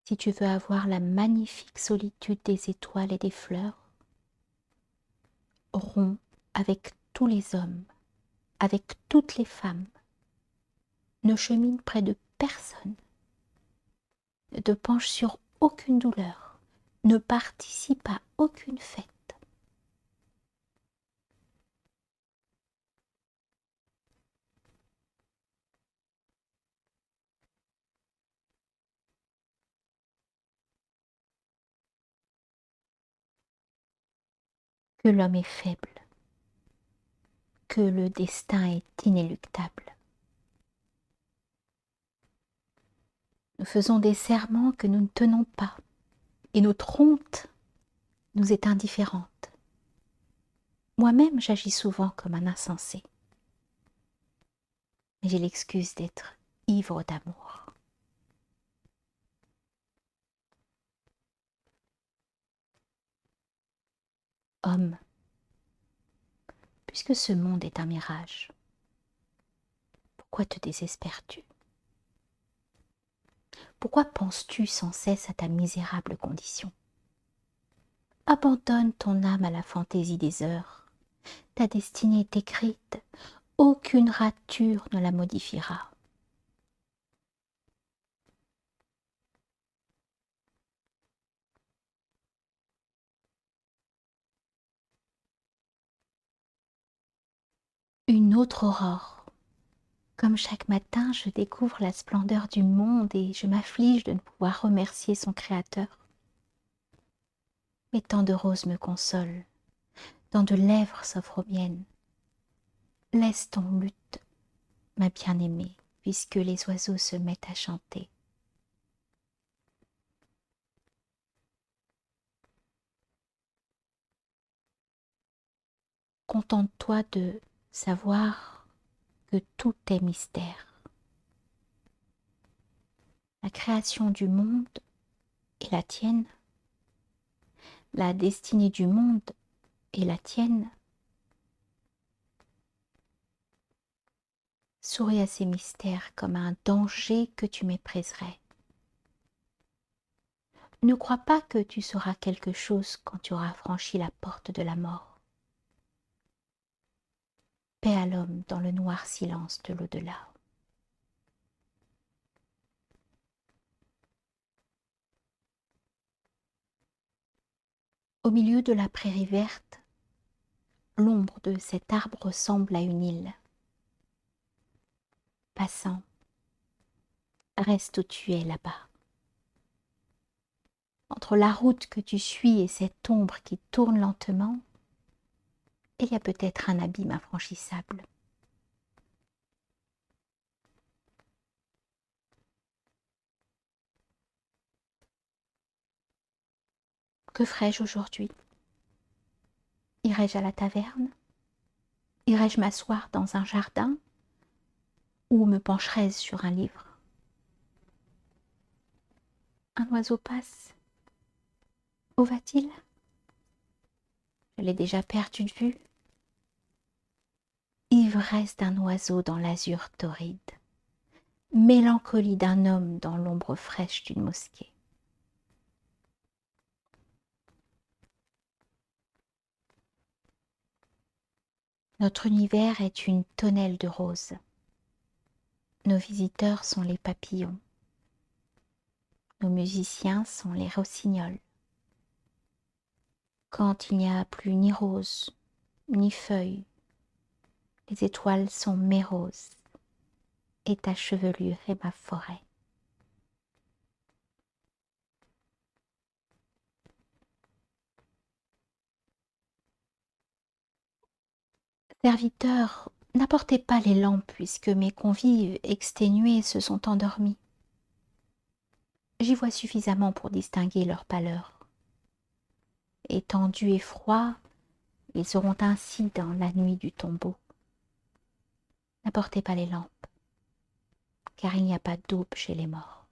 Si tu veux avoir la magnifique solitude des étoiles et des fleurs, romps avec tous les hommes, avec toutes les femmes. Ne chemine près de personne. Ne te penche sur aucune douleur. Ne participe à aucune fête. Que l'homme est faible, que le destin est inéluctable. Nous faisons des serments que nous ne tenons pas, et notre honte nous est indifférente. Moi-même, j'agis souvent comme un insensé, mais j'ai l'excuse d'être ivre d'amour. Homme, puisque ce monde est un mirage, pourquoi te désespères-tu? Pourquoi penses-tu sans cesse à ta misérable condition? Abandonne ton âme à la fantaisie des heures. Ta destinée est écrite, aucune rature ne la modifiera. Une autre aurore. Comme chaque matin, je découvre la splendeur du monde et je m'afflige de ne pouvoir remercier son Créateur. Mais tant de roses me consolent, tant de lèvres s'offrent aux miennes. Laisse ton luth, ma bien-aimée, puisque les oiseaux se mettent à chanter. Contente-toi de savoir que tout est mystère. La création du monde est la tienne, la destinée du monde est la tienne. Souris à ces mystères comme à un danger que tu mépriserais. Ne crois pas que tu sauras quelque chose quand tu auras franchi la porte de la mort. Paix à l'homme dans le noir silence de l'au-delà. Au milieu de la prairie verte, l'ombre de cet arbre ressemble à une île. Passant, reste où tu es là-bas. Entre la route que tu suis et cette ombre qui tourne lentement, il y a peut-être un abîme infranchissable. Que ferais-je aujourd'hui? Irais-je à la taverne? Irais-je m'asseoir dans un jardin? Ou me pencherais-je sur un livre? Un oiseau passe. Où va-t-il? Je l'ai déjà perdu de vue. Ivresse d'un oiseau dans l'azur torride. Mélancolie d'un homme dans l'ombre fraîche d'une mosquée. Notre univers est une tonnelle de roses. Nos visiteurs sont les papillons. Nos musiciens sont les rossignols. Quand il n'y a plus ni roses, ni feuilles, les étoiles sont mes roses, et ta chevelure est ma forêt. Serviteurs, n'apportez pas les lampes puisque mes convives exténués se sont endormis. J'y vois suffisamment pour distinguer leur pâleur. Étendus et froids, ils seront ainsi dans la nuit du tombeau. N'apportez pas les lampes, car il n'y a pas d'aube chez les morts.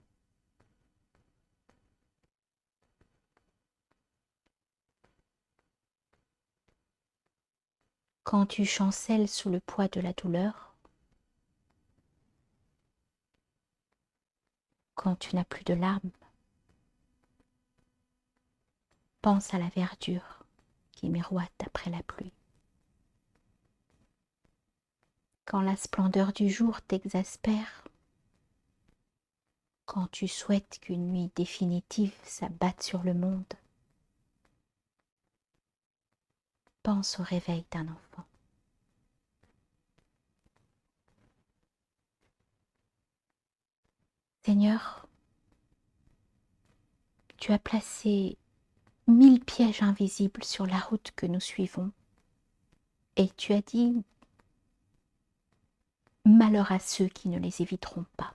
Quand tu chancelles sous le poids de la douleur, quand tu n'as plus de larmes, Pense à la verdure qui miroite après la pluie. Quand la splendeur du jour t'exaspère, quand tu souhaites qu'une nuit définitive s'abatte sur le monde, pense au réveil d'un enfant. Seigneur, tu as placé 1000 pièges invisibles sur la route que nous suivons, et tu as dit malheur à ceux qui ne les éviteront pas.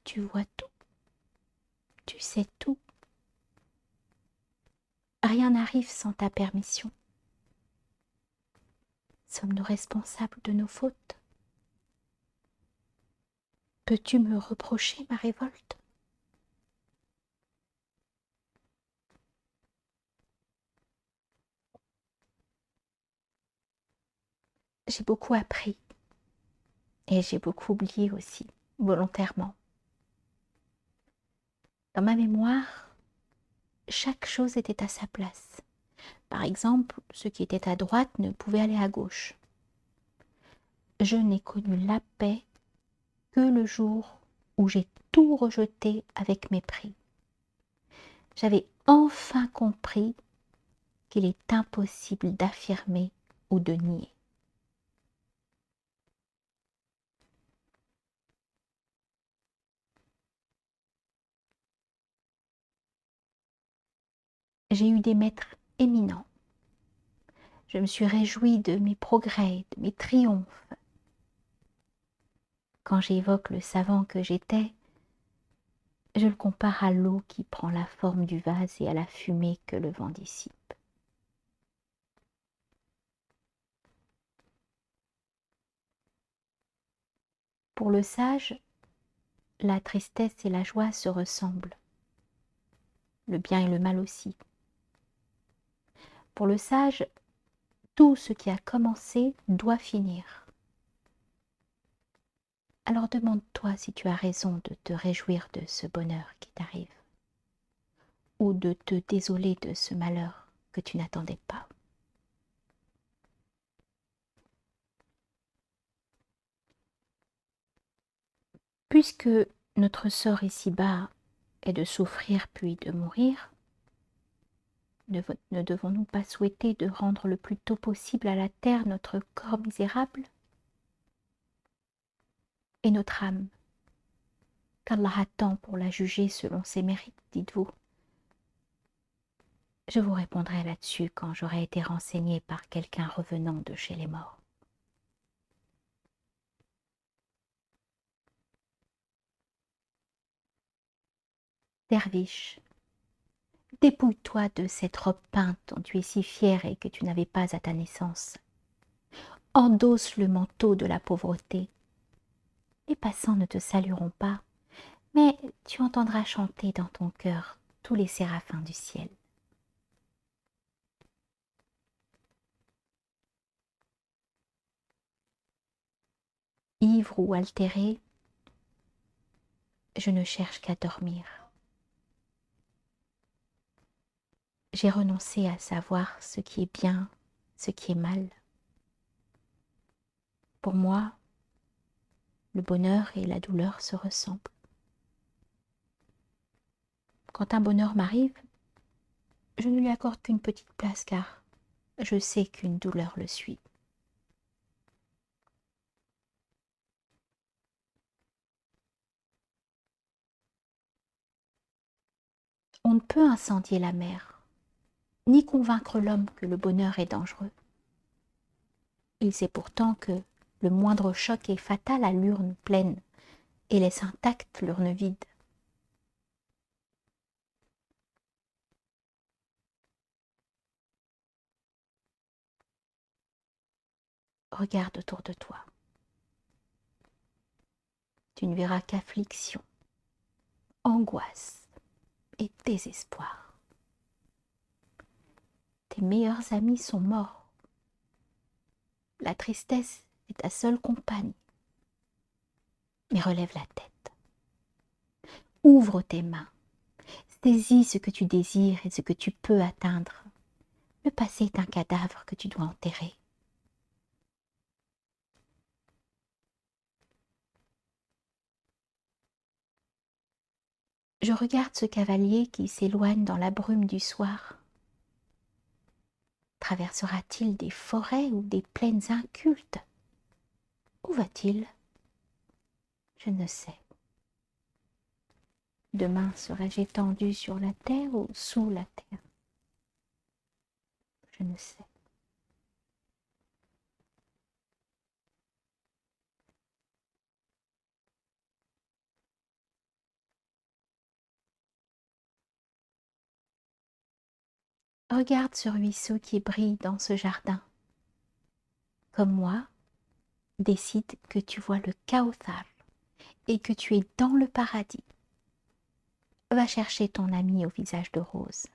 Tu vois tout, tu sais tout. Rien n'arrive sans ta permission. Sommes-nous responsables de nos fautes? Peux-tu me reprocher ma révolte? J'ai beaucoup appris et j'ai beaucoup oublié aussi, volontairement. Dans ma mémoire, chaque chose était à sa place. Par exemple, ce qui était à droite ne pouvait aller à gauche. Je n'ai connu la paix que le jour où j'ai tout rejeté avec mépris. J'avais enfin compris qu'il est impossible d'affirmer ou de nier. J'ai eu des maîtres éminents. Je me suis réjouie de mes progrès, de mes triomphes. Quand j'évoque le savant que j'étais, je le compare à l'eau qui prend la forme du vase et à la fumée que le vent dissipe. Pour le sage, la tristesse et la joie se ressemblent, le bien et le mal aussi. Pour le sage, tout ce qui a commencé doit finir. Alors demande-toi si tu as raison de te réjouir de ce bonheur qui t'arrive, ou de te désoler de ce malheur que tu n'attendais pas. Puisque notre sort ici-bas est de souffrir puis de mourir, ne devons-nous pas souhaiter de rendre le plus tôt possible à la terre notre corps misérable et notre âme, qu'Allah attend pour la juger selon ses mérites, dites-vous? Je vous répondrai là-dessus quand j'aurai été renseignée par quelqu'un revenant de chez les morts. Derviche, dépouille-toi de cette robe peinte dont tu es si fière et que tu n'avais pas à ta naissance. Endosse le manteau de la pauvreté. Les passants ne te salueront pas, mais tu entendras chanter dans ton cœur tous les séraphins du ciel. Ivre ou altéré, je ne cherche qu'à dormir. J'ai renoncé à savoir ce qui est bien, ce qui est mal. Pour moi, le bonheur et la douleur se ressemblent. Quand un bonheur m'arrive, je ne lui accorde qu'une petite place car je sais qu'une douleur le suit. On ne peut incendier la mer, ni convaincre l'homme que le bonheur est dangereux. Il sait pourtant que le moindre choc est fatal à l'urne pleine et laisse intacte l'urne vide. Regarde autour de toi. Tu ne verras qu'affliction, angoisse et désespoir. Tes meilleurs amis sont morts. La tristesse est ta seule compagne. Mais relève la tête. Ouvre tes mains. Saisis ce que tu désires et ce que tu peux atteindre. Le passé est un cadavre que tu dois enterrer. Je regarde ce cavalier qui s'éloigne dans la brume du soir. Traversera-t-il des forêts ou des plaines incultes? Où va-t-il? Je ne sais. Demain serai-je étendu sur la terre ou sous la terre? Je ne sais. Regarde ce ruisseau qui brille dans ce jardin. Comme moi, décide que tu vois le Kawthar et que tu es dans le paradis. Va chercher ton ami au visage de rose.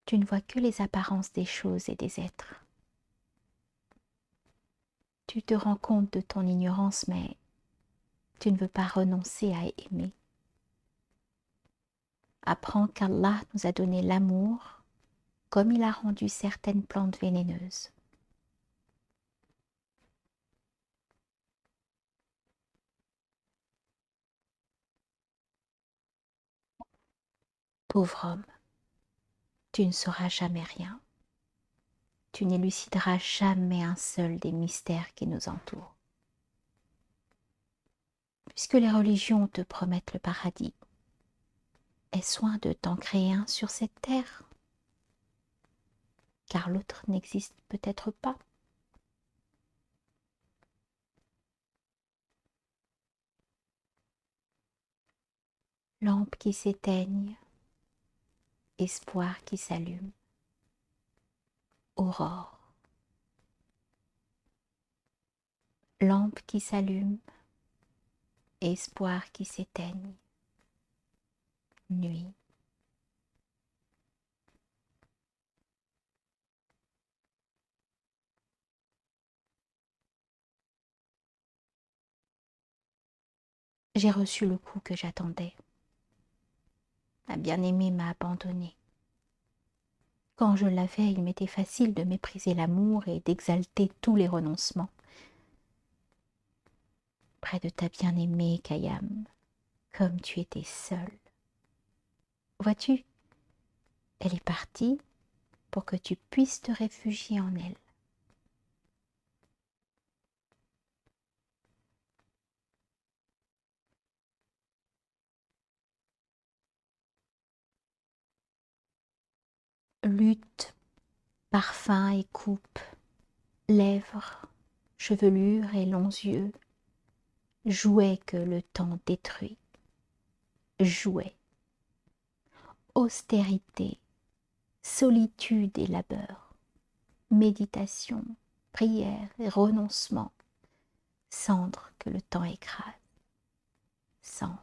Tu ne vois que les apparences des choses et des êtres. Tu te rends compte de ton ignorance, mais tu ne veux pas renoncer à aimer. Apprends qu'Allah nous a donné l'amour comme il a rendu certaines plantes vénéneuses. Pauvre homme, tu ne sauras jamais rien. Tu n'élucideras jamais un seul des mystères qui nous entourent. Puisque les religions te promettent le paradis, aie soin de t'en créer un sur cette terre, car l'autre n'existe peut-être pas. Lampes qui s'éteignent, espoir qui s'allume, aurore. Lampes qui s'allument, espoir qui s'éteignent, nuit. J'ai reçu le coup que j'attendais. Ma bien-aimée m'a abandonnée. Quand je l'avais, il m'était facile de mépriser l'amour et d'exalter tous les renoncements. Près de ta bien-aimée, Khayyam, comme tu étais seule. Vois-tu, elle est partie pour que tu puisses te réfugier en elle. Lutte, parfum et coupe, lèvres, chevelure et longs yeux, jouets que le temps détruit, jouets, austérité, solitude et labeur, méditation, prière et renoncement, cendres que le temps écrase, cendres.